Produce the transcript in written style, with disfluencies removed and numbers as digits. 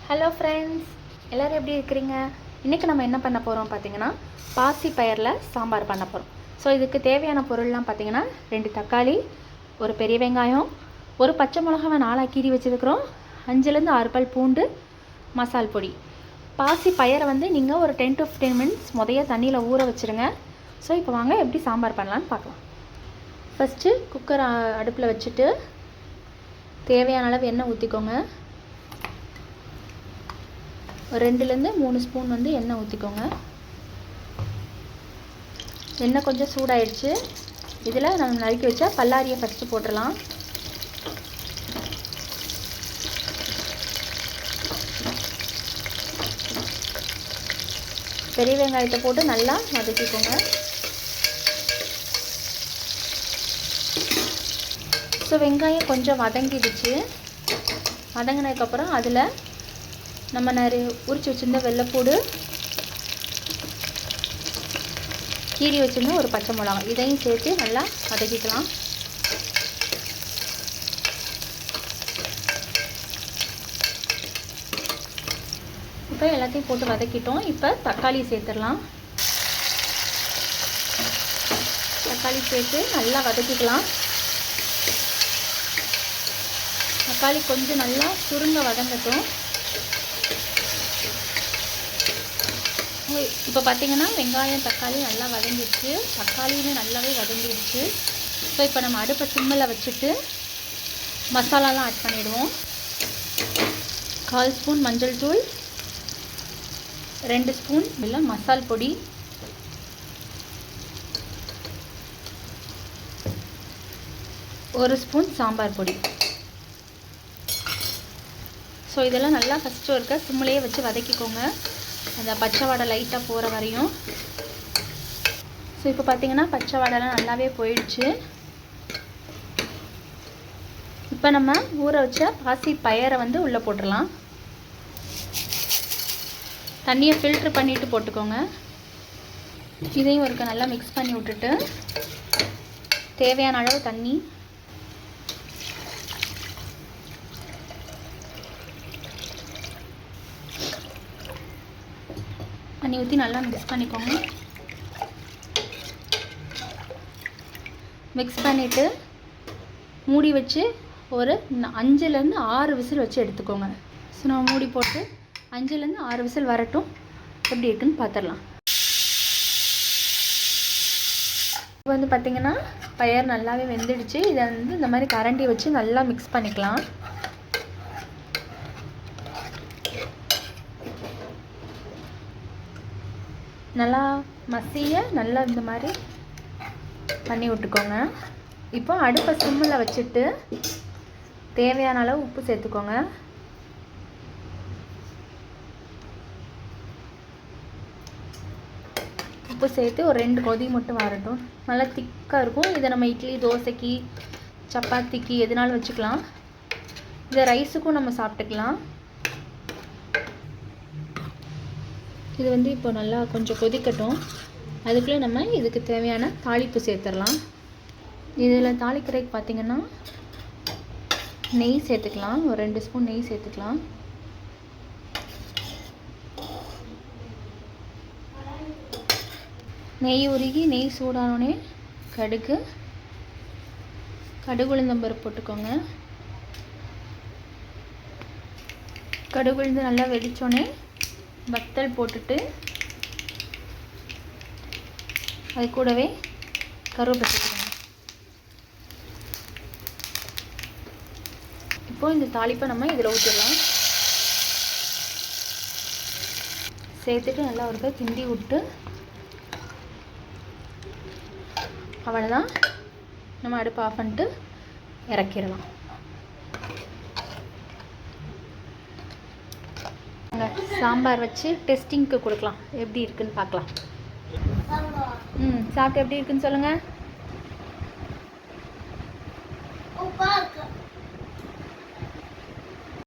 Hello friends, எல்லோரும் எப்படி இருக்கிறீங்க? இன்றைக்கி நம்ம என்ன பண்ண போகிறோம் பார்த்திங்கன்னா, பாசி பயிரில் சாம்பார் பண்ண போகிறோம். ஸோ இதுக்கு தேவையான பொருள்லாம் பார்த்திங்கன்னா 2 தக்காளி, ஒரு பெரிய வெங்காயம், ஒரு பச்சை மிளகாவை 4 கீறி வச்சுருக்கிறோம், 5லேருந்து 6 பல் பூண்டு, மசால் பொடி. பாசி பயிரை வந்து நீங்கள் ஒரு 10 to 15 மினிட்ஸ் முதைய தண்ணியில் ஊற வச்சுருங்க. ஸோ இப்போ வாங்க எப்படி சாம்பார் பண்ணலான்னு பார்க்கலாம். ஃபஸ்ட்டு குக்கர் அடுப்பில் வச்சுட்டு தேவையான அளவு எண்ணெய் ஊற்றிக்கோங்க. ஒரு 2லேருந்து 3 ஸ்பூன் வந்து எண்ணெய் ஊற்றிக்கோங்க. எண்ணெய் கொஞ்சம் சூடாயிடுச்சு. இதில் நம்ம நறுக்கி வச்சா பல்லாரியை ஃபஸ்ட்டு போட்டுடலாம். பெரிய வெங்காயத்தை போட்டு நல்லா வதக்கிக்கோங்க. ஸோ வெங்காயம் கொஞ்சம் வதங்கிடுச்சு. வதங்கினதுக்கப்புறம் அதில் நம்ம நிறைய உரிச்சு வச்சுருந்த வெள்ளைப்பூடு, கீரி வச்சுருந்த ஒரு பச்சை மிளகா, இதையும் சேர்த்து நல்லா வதக்கிக்கலாம். இப்போ எல்லாத்தையும் போட்டு வதக்கிட்டோம். இப்போ தக்காளி சேர்த்துடலாம். தக்காளி சேர்த்து நல்லா வதக்கிக்கலாம். தக்காளி கொஞ்சம் நல்லா சுருங்க வதங்கட்டும். இப்போ பார்த்திங்கன்னா வெங்காயம் தக்காளி நல்லா வதங்கிடுச்சு, தக்காளியுமே நல்லாவே வதங்கிடுச்சு. ஸோ இப்போ நம்ம அடுப்பை சிம்மில் வச்சுட்டு மசாலாலாம் ஆட் பண்ணிவிடுவோம். 1/4 ஸ்பூன் மஞ்சள் தூள், 2 ஸ்பூன் இல்லை மசால் பொடி, 1 ஸ்பூன் சாம்பார் பொடி. ஸோ இதெல்லாம் நல்லா ஃபஸ்ட்டு இருக்க சிம்மிலேயே வச்சு வதக்கிக்கோங்க, அந்த பச்சை வடை லைட்டாக போகிற வரையும். ஸோ இப்போ பார்த்திங்கன்னா பச்சை வடைலாம் நல்லாவே போயிடுச்சு. இப்போ நம்ம ஊற வச்ச பாசி பயிரை வந்து உள்ளே போட்டுடலாம். தண்ணியை ஃபில்ட்ரு பண்ணிவிட்டு போட்டுக்கோங்க. இதையும் ஒருக்க நல்லா மிக்ஸ் பண்ணி விட்டுட்டு தேவையான அளவு தண்ணி, தண்ணி ஊற்றி நல்லா மிக்ஸ் பண்ணிக்கோங்க. மிக்ஸ் பண்ணிவிட்டு மூடி வச்சு ஒரு 5லேருந்து 6 விசில் வச்சு எடுத்துக்கோங்க. ஸோ நம்ம மூடி போட்டு 5லேருந்து 6 விசில் வரட்டும், எப்படி இருக்குன்னு பார்த்துடலாம். இப்போ வந்து பார்த்திங்கன்னா பயிர் நல்லாவே வெந்துடுச்சு. இதை வந்து இந்த மாதிரி கரண்டி வச்சு நல்லா மிக்ஸ் பண்ணிக்கலாம். நல்லா மசிய நல்லா இந்த மாதிரி பண்ணி விட்டுக்கோங்க. இப்போ அடுப்பை சிம்மில் வச்சுட்டு தேவையான அளவு உப்பு சேர்த்துக்கோங்க. உப்பு சேர்த்து ஒரு 2 கொதி மட்டும் வரட்டும். நல்லா திக்காக இருக்கும். இதை நம்ம இட்லி, தோசைக்கு, சப்பாத்திக்கு எதுனாலும் வச்சுக்கலாம். இதை ரைஸுக்கும் நம்ம சாப்பிட்டுக்கலாம். இது வந்து இப்போ நல்லா கொஞ்சம் கொதிக்கட்டும். அதுக்குள்ளே நம்ம இதுக்கு தேவையான தாளிப்பு சேர்த்துடலாம். இதில் தாளிக்கிறதுக்கு பார்த்திங்கன்னா நெய் சேர்த்துக்கலாம். ஒரு 2 ஸ்பூன் நெய் சேர்த்துக்கலாம். நெய் உருகி நெய் சூடானோடனே கடுகு உளுந்தம்பருப்பு போட்டுக்கோங்க. கடுகு உளுந்து நல்லா வெடித்தோடனே வத்தல் போட்டுட்டு அது கூடவே கருவேப்பிலை சேர்த்துக்கோங்க. இப்போ இந்த தாளிப்பை நம்ம இதில் ஊற்றிடலாம். சேர்த்துட்டு நல்லா ஒரு கிண்டி விட்டு அவ்வளோதான், நம்ம அடுப்பு ஆஃப் பண்ணிட்டு இறக்கிடலாம். சாம்பார் வச்சு டெஸ்டிங்க்கு கொடுக்கலாம், எப்படி இருக்குன்னு பார்க்கலாம். சாப்பிட்டு எப்படி இருக்குன்னு சொல்லுங்கள்.